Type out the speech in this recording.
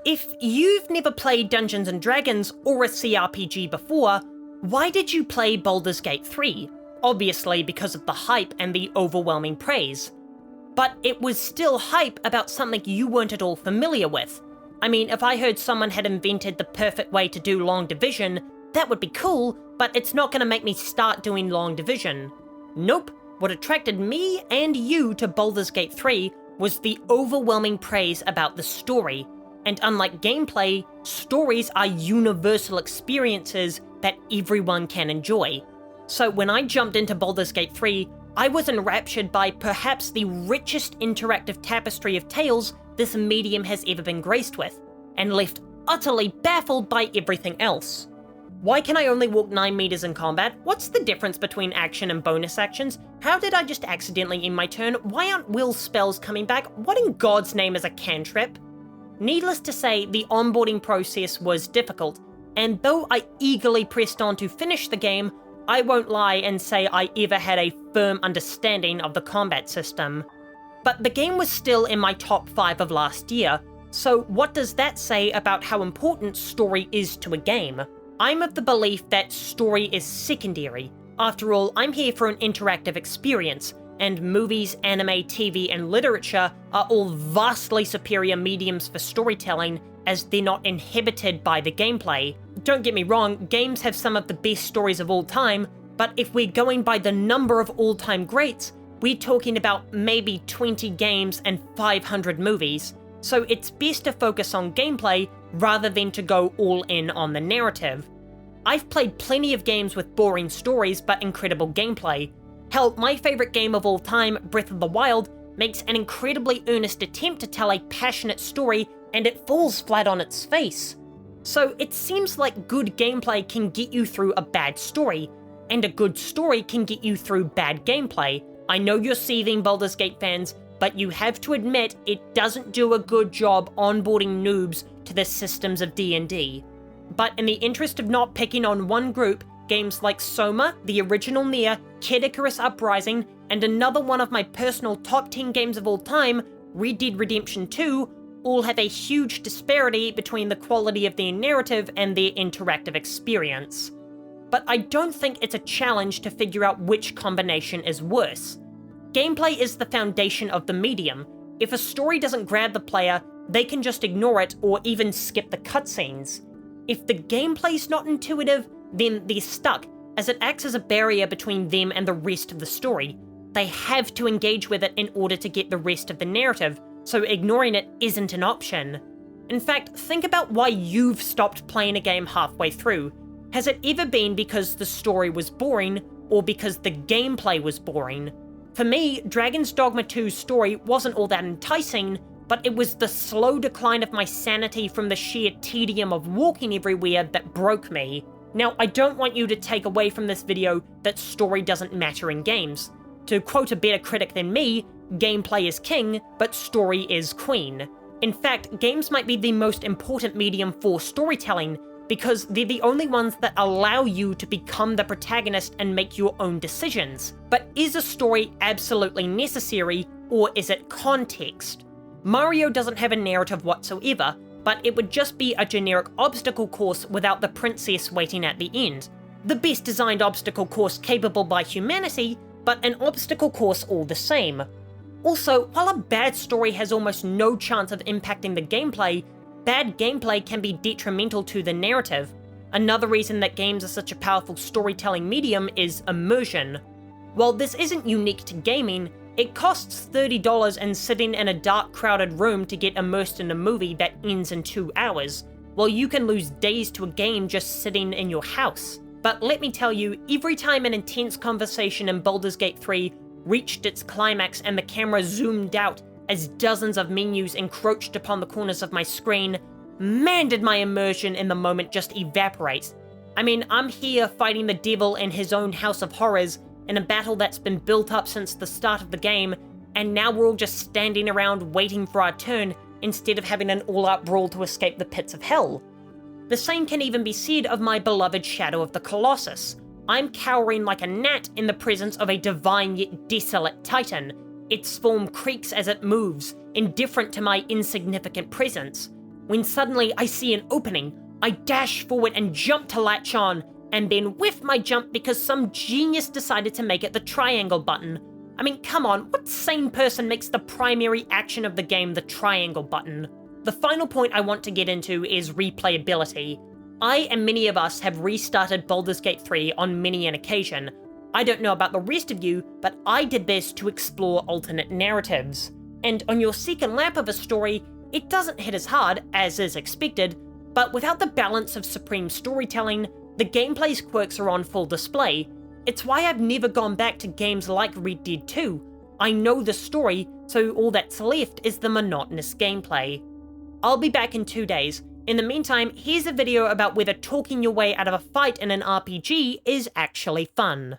If you've never played Dungeons & Dragons or a CRPG before, why did you play Baldur's Gate 3? Obviously because of the hype and the overwhelming praise. But it was still hype about something you weren't at all familiar with. I mean, if I heard someone had invented the perfect way to do long division, that would be cool, but it's not gonna make me start doing long division. Nope, what attracted me and you to Baldur's Gate 3 was the overwhelming praise about the story. And unlike gameplay, stories are universal experiences that everyone can enjoy. So when I jumped into Baldur's Gate 3, I was enraptured by perhaps the richest interactive tapestry of tales this medium has ever been graced with, and left utterly baffled by everything else. Why can I only walk 9 meters in combat? What's the difference between action and bonus actions? How did I just accidentally end my turn? Why aren't will spells coming back? What in God's name is a cantrip? Needless to say, the onboarding process was difficult, and though I eagerly pressed on to finish the game, I won't lie and say I ever had a firm understanding of the combat system. But the game was still in my top 5 of last year, so what does that say about how important story is to a game? I'm of the belief that story is secondary. After all, I'm here for an interactive experience, and movies, anime, TV, and literature are all vastly superior mediums for storytelling as they're not inhibited by the gameplay. Don't get me wrong, games have some of the best stories of all time, but if we're going by the number of all-time greats, we're talking about maybe 20 games and 500 movies, so it's best to focus on gameplay rather than to go all in on the narrative. I've played plenty of games with boring stories but incredible gameplay. Hell, my favorite game of all time, Breath of the Wild, makes an incredibly earnest attempt to tell a passionate story and it falls flat on its face. So it seems like good gameplay can get you through a bad story, and a good story can get you through bad gameplay. I know you're seething, Baldur's Gate fans, but you have to admit it doesn't do a good job onboarding noobs to the systems of D&D. But in the interest of not picking on one group, games like Soma, the original Nier, Kid Icarus Uprising, and another one of my personal top 10 games of all time, Red Dead Redemption 2, all have a huge disparity between the quality of their narrative and their interactive experience. But I don't think it's a challenge to figure out which combination is worse. Gameplay is the foundation of the medium. If a story doesn't grab the player, they can just ignore it or even skip the cutscenes. If the gameplay's not intuitive, then they're stuck, as it acts as a barrier between them and the rest of the story. They have to engage with it in order to get the rest of the narrative, so ignoring it isn't an option. In fact, think about why you've stopped playing a game halfway through. Has it ever been because the story was boring, or because the gameplay was boring? For me, Dragon's Dogma 2's story wasn't all that enticing, but it was the slow decline of my sanity from the sheer tedium of walking everywhere that broke me. Now, I don't want you to take away from this video that story doesn't matter in games. To quote a better critic than me, gameplay is king, but story is queen. In fact, games might be the most important medium for storytelling, because they're the only ones that allow you to become the protagonist and make your own decisions. But is a story absolutely necessary, or is it context? Mario doesn't have a narrative whatsoever, but it would just be a generic obstacle course without the princess waiting at the end. The best designed obstacle course capable by humanity, but an obstacle course all the same. Also, while a bad story has almost no chance of impacting the gameplay, bad gameplay can be detrimental to the narrative. Another reason that games are such a powerful storytelling medium is immersion. While this isn't unique to gaming, it costs $30 and sitting in a dark, crowded room to get immersed in a movie that ends in 2 hours, while you can lose days to a game just sitting in your house. But let me tell you, every time an intense conversation in Baldur's Gate 3 reached its climax and the camera zoomed out as dozens of menus encroached upon the corners of my screen, man did my immersion in the moment just evaporate. I mean, I'm here fighting the devil in his own house of horrors, in a battle that's been built up since the start of the game, and now we're all just standing around waiting for our turn instead of having an all-out brawl to escape the pits of hell. The same can even be said of my beloved Shadow of the Colossus. I'm cowering like a gnat in the presence of a divine yet desolate titan. Its form creaks as it moves, indifferent to my insignificant presence. when suddenly I see an opening. I dash forward and jump to latch on, and then whiff my jump because some genius decided to make it the triangle button. I mean, come on, what sane person makes the primary action of the game the triangle button? The final point I want to get into is replayability. I and many of us have restarted Baldur's Gate 3 on many an occasion. I don't know about the rest of you, but I did this to explore alternate narratives. And on your second lap of a story, it doesn't hit as hard, as is expected, but without the balance of supreme storytelling, the gameplay's quirks are on full display. It's why I've never gone back to games like Red Dead 2. I know the story, so all that's left is the monotonous gameplay. I'll be back in 2 days. In the meantime, here's a video about whether talking your way out of a fight in an RPG is actually fun.